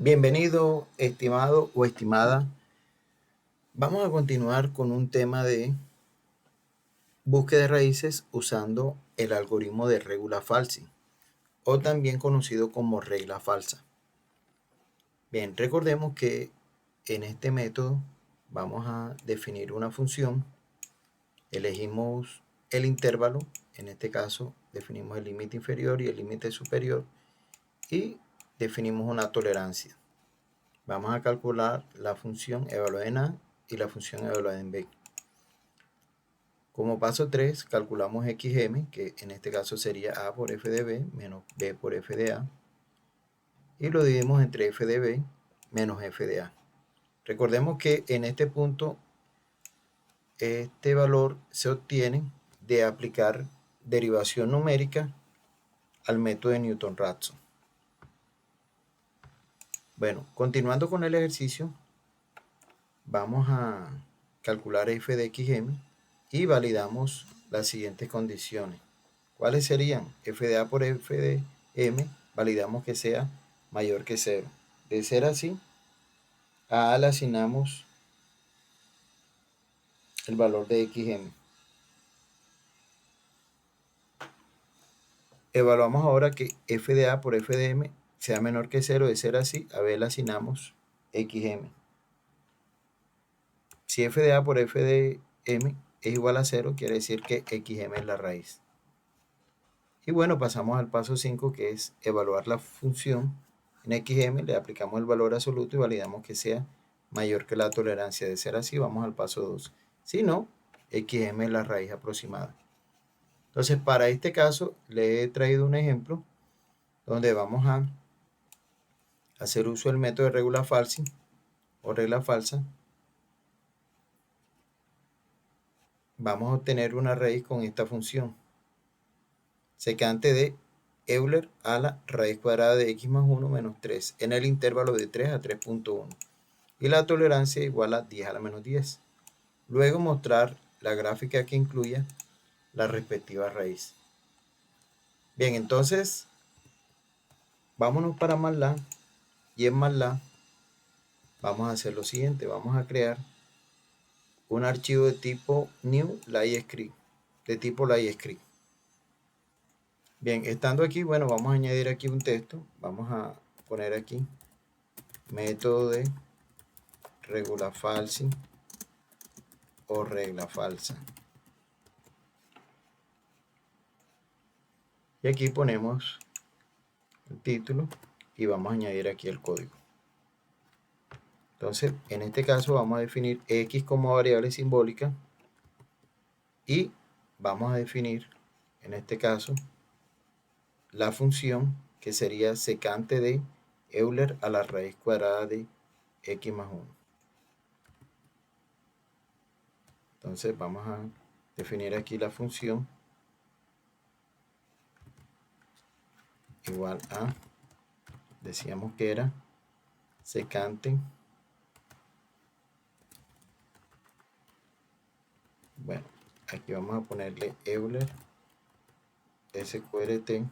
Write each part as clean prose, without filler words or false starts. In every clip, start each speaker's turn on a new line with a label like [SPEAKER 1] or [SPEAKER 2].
[SPEAKER 1] Bienvenido, estimado o estimada. Vamos a continuar con un tema de búsqueda de raíces usando el algoritmo de regula falsi, o también conocido como regla falsa. Bien, recordemos que en este método vamos a definir una función, elegimos el intervalo, en este caso definimos el límite inferior y el límite superior y definimos una tolerancia. Vamos a calcular la función evaluada en A y la función evaluada en B. Como paso 3, calculamos xm, que en este caso sería A por f de B menos B por f de A, y lo dividimos entre f de B menos f de A. Recordemos que en este punto este valor se obtiene de aplicar derivación numérica al método de Newton-Raphson. Bueno, continuando con el ejercicio, vamos a calcular f de xm y validamos las siguientes condiciones. ¿Cuáles serían? F de A por F de M, validamos que sea mayor que 0. De ser así, a A le asignamos el valor de xm. Evaluamos ahora que F de A por F de M sea menor que 0. De ser así, a B le asignamos xm. Si F de A por F de M es igual a 0, quiere decir que xm es la raíz. Y bueno, pasamos al paso 5, que es evaluar la función en xm, le aplicamos el valor absoluto y validamos que sea mayor que la tolerancia. De ser así, vamos al paso 2. Si no, xm es la raíz aproximada. Entonces, para este caso, le he traído un ejemplo donde vamos a hacer uso del método de regula falsi o regla falsa. Vamos a obtener una raíz con esta función, secante de Euler a la raíz cuadrada de x más 1 menos 3 en el intervalo de 3 a 3.1 y la tolerancia igual a 10 a la menos 10. Luego mostrar la gráfica que incluya la respectiva raíz. Bien, entonces vámonos para MATLAB y en MATLAB vamos a hacer lo siguiente. Vamos a crear un archivo de tipo new LiScript, de tipo LiScript. Bien, estando aquí, bueno, vamos a añadir aquí un texto. Vamos a poner aquí método de regula falsi o regla falsa. Y aquí ponemos el título y vamos a añadir aquí el código. Entonces, en este caso vamos a definir x como variable simbólica y vamos a definir, en este caso, la función que sería secante de Euler a la raíz cuadrada de x más 1. Entonces vamos a definir aquí la función igual a, decíamos que era secante, bueno, aquí vamos a ponerle Euler SQRT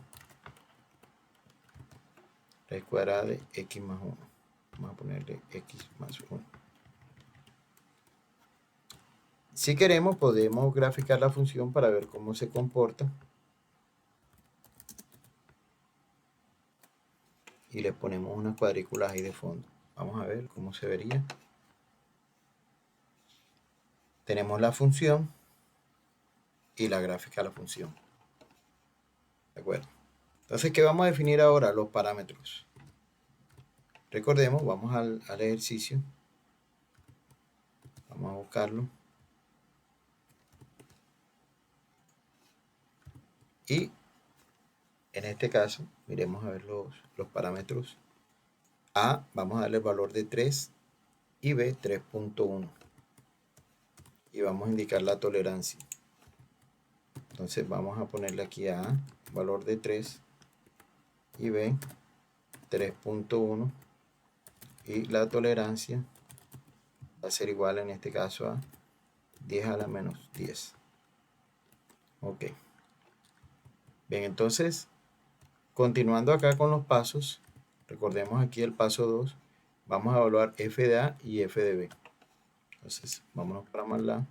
[SPEAKER 1] raíz cuadrada de x más 1. Vamos a ponerle x más 1. Si queremos, podemos graficar la función para ver cómo se comporta. Y le ponemos unas cuadrículas ahí de fondo. Vamos a ver cómo se vería. Tenemos la función y la gráfica de la función. ¿De acuerdo? Entonces, ¿qué vamos a definir ahora? Los parámetros. Recordemos, vamos al ejercicio. Vamos a buscarlo. Y en este caso, miremos a ver los parámetros. A, vamos a darle el valor de 3 y B 3.1. Y vamos a indicar la tolerancia. Entonces vamos a ponerle aquí a A, valor de 3 y B 3.1 y la tolerancia va a ser igual en este caso a 10 a la menos 10. Ok. Bien, entonces, continuando acá con los pasos, Recordemos aquí el paso 2. Vamos a evaluar f de A y f de B. Entonces, vámonos para MATLAB.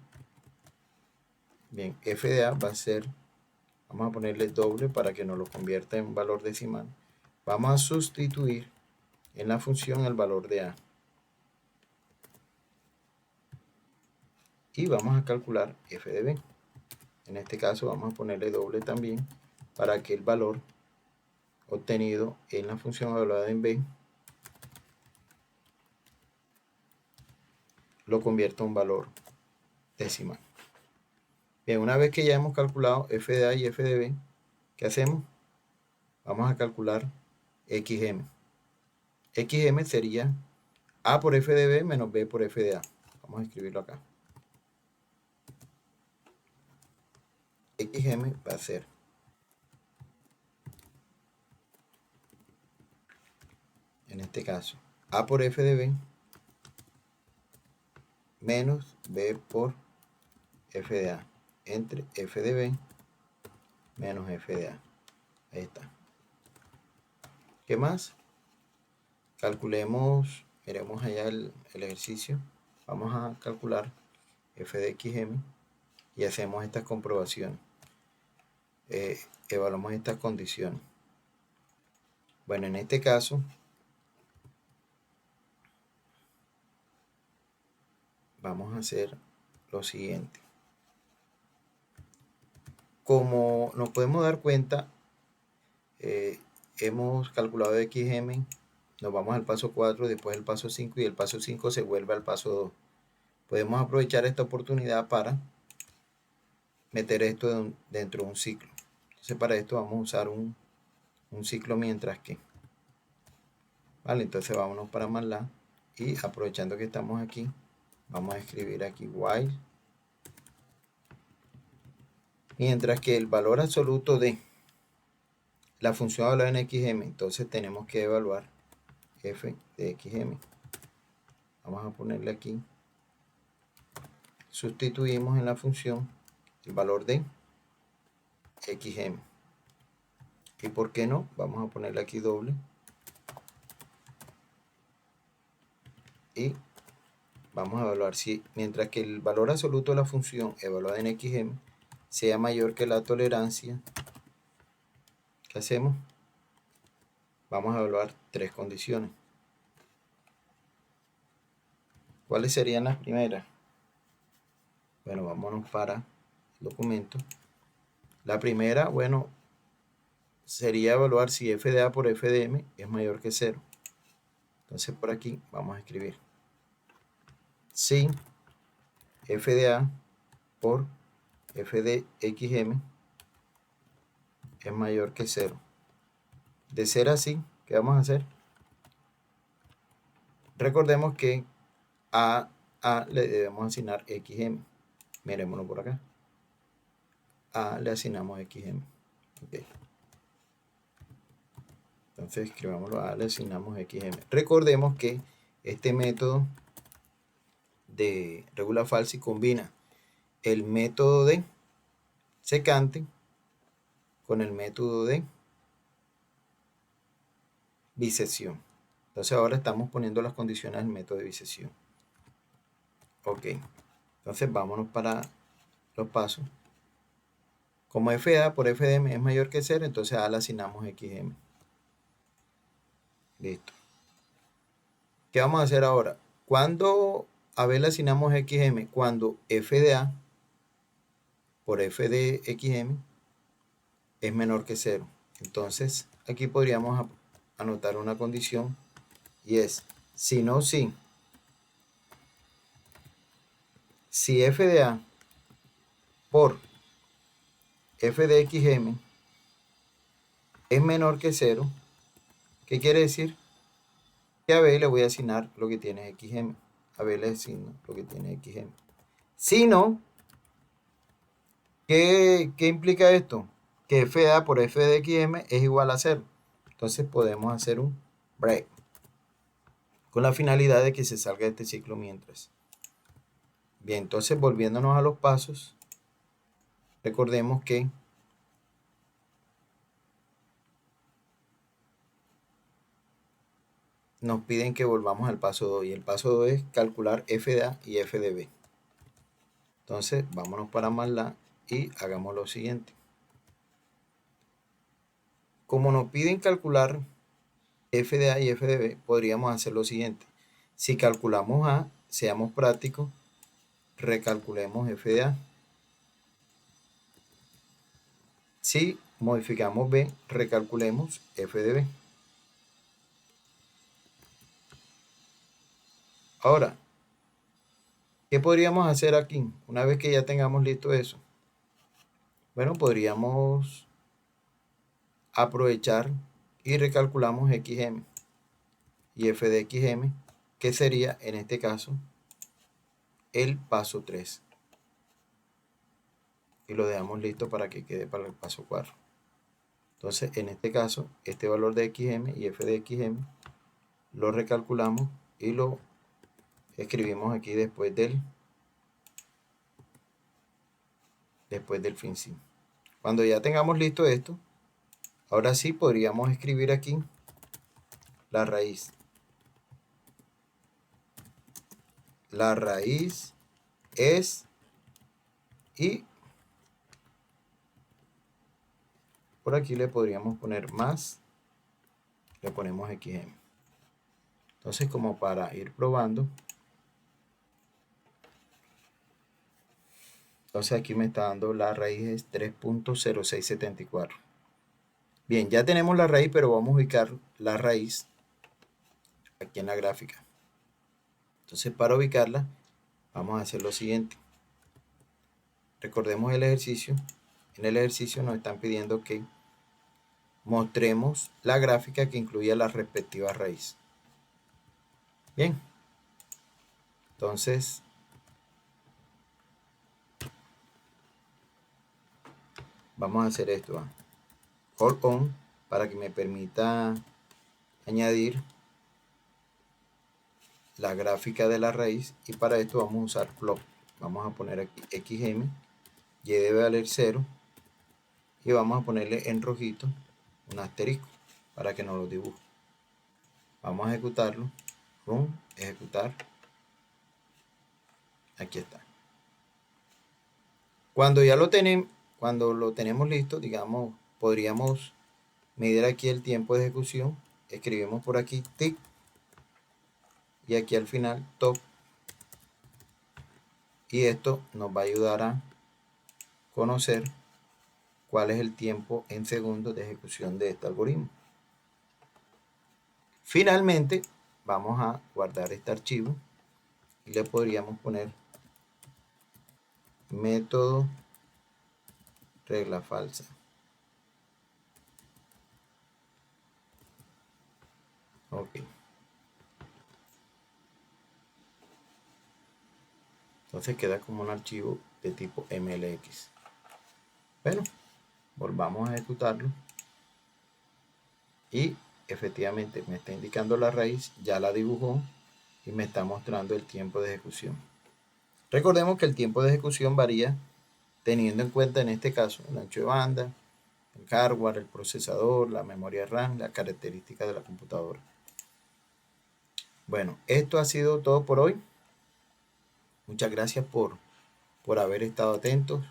[SPEAKER 1] Bien, f de A va a ser, vamos a ponerle doble para que nos lo convierta en valor decimal. Vamos a sustituir en la función el valor de A. Y vamos a calcular f de B. En este caso vamos a ponerle doble también para que el valor obtenido en la función evaluada en B lo convierta en un valor decimal. Bien, una vez que ya hemos calculado f de A y f de B, ¿qué hacemos? Vamos a calcular xm. xm sería A por f de B menos B por f de A. Vamos a escribirlo acá. xm va a ser en este caso A por f de B menos B por f de A entre f de B menos f de A. Ahí está. ¿Qué más? Calculemos, miremos allá el ejercicio. Vamos a calcular f de xm y hacemos estas comprobaciones. Evaluamos estas condiciones. Bueno, en este caso vamos a hacer lo siguiente. Como nos podemos dar cuenta, hemos calculado xm, nos vamos al paso 4, después el paso 5 y el paso 5 se vuelve al paso 2. Podemos aprovechar esta oportunidad para meter esto dentro de un ciclo. Entonces para esto vamos a usar un ciclo mientras que. Vale, entonces vámonos para MATLAB y aprovechando que estamos aquí, vamos a escribir aquí while. Mientras que el valor absoluto de la función evaluada en xm, entonces tenemos que evaluar f de xm. Vamos a ponerle aquí. Sustituimos en la función el valor de xm. ¿Y por qué no? Vamos a ponerle aquí doble. Y vamos a evaluar si, mientras que el valor absoluto de la función evaluada en xm sea mayor que la tolerancia, ¿qué hacemos? Vamos a evaluar tres condiciones. ¿Cuáles serían las primeras? Bueno, vámonos para el documento. La primera, bueno, sería evaluar si f de A por f de m es mayor que 0. Entonces por aquí vamos a escribir si f de A por f de xm es mayor que 0. De ser así, ¿qué vamos a hacer? Recordemos que a le debemos asignar xm. Mirémoslo por acá. A le asignamos xm. Okay. Entonces escribámoslo, a le asignamos xm. Recordemos que este método de regula falsi combina el método de secante con el método de bisección. Entonces ahora estamos poniendo las condiciones del método de bisección. Ok, entonces vámonos para los pasos. Como f de A por f de m es mayor que 0, entonces a le asignamos xm. Listo. ¿Qué vamos a hacer ahora? Cuando a B le asignamos xm, cuando f de A por f de xm es menor que 0. Entonces aquí podríamos anotar una condición y es si f de A por f de xm es menor que 0, ¿qué quiere decir? Que a B le voy a asignar lo que tiene xm. A B le asigno lo que tiene xm. Si no, ¿qué implica esto? Que f de A por f de xm es igual a 0. Entonces podemos hacer un break con la finalidad de que se salga de este ciclo mientras. Bien, entonces volviéndonos a los pasos, recordemos que nos piden que volvamos al paso 2 y el paso 2 es calcular f de A y f de B. Entonces vámonos para MATLAB y hagamos lo siguiente. Como nos piden calcular f de A y f de B, podríamos hacer lo siguiente. Si calculamos A, seamos prácticos, recalculemos f de A. Si modificamos B, recalculemos f de B. Ahora, ¿qué podríamos hacer aquí? Una vez que ya tengamos listo eso. Bueno, podríamos aprovechar y recalculamos xm y f de xm, que sería en este caso el paso 3. Y lo dejamos listo para que quede para el paso 4. Entonces, en este caso, este valor de xm y f de xm lo recalculamos y lo escribimos aquí después del fin sí. Cuando ya tengamos listo esto, ahora sí podríamos escribir aquí la raíz. La raíz es y por aquí le podríamos poner más, le ponemos xm. Entonces, como para ir probando, entonces aquí me está dando la raíz es 3.0674. Bien, ya tenemos la raíz, pero vamos a ubicar la raíz aquí en la gráfica. Entonces, para ubicarla, vamos a hacer lo siguiente. Recordemos el ejercicio. En el ejercicio nos están pidiendo que mostremos la gráfica que incluya la respectiva raíz. Bien. Entonces, vamos a hacer esto. Hold on para que me permita añadir la gráfica de la raíz, y para esto vamos a usar plot. Vamos a poner aquí xm, y debe valer 0, y vamos a ponerle en rojito un asterisco para que nos lo dibuje. Vamos a ejecutarlo. Run, ejecutar. Aquí está. Cuando lo tenemos listo, digamos, podríamos medir aquí el tiempo de ejecución. Escribimos por aquí tick, y aquí al final top, y esto nos va a ayudar a conocer cuál es el tiempo en segundos de ejecución de este algoritmo. Finalmente, vamos a guardar este archivo y le podríamos poner método regla falsa. Ok. Entonces queda como un archivo de tipo MLX. Bueno, volvamos a ejecutarlo. Y efectivamente me está indicando la raíz, ya la dibujó y me está mostrando el tiempo de ejecución. Recordemos que el tiempo de ejecución varía teniendo en cuenta en este caso el ancho de banda, el hardware, el procesador, la memoria RAM, las características de la computadora. Bueno, esto ha sido todo por hoy. Muchas gracias por haber estado atentos.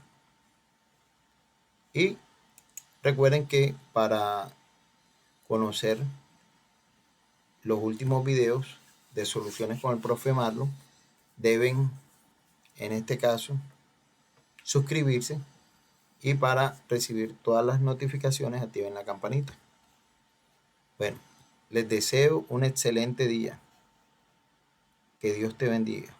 [SPEAKER 1] Y recuerden que para conocer los últimos videos de soluciones con el profe Marlon, deben, en este caso, suscribirse, y para recibir todas las notificaciones activen la campanita. Bueno, les deseo un excelente día. Que Dios te bendiga.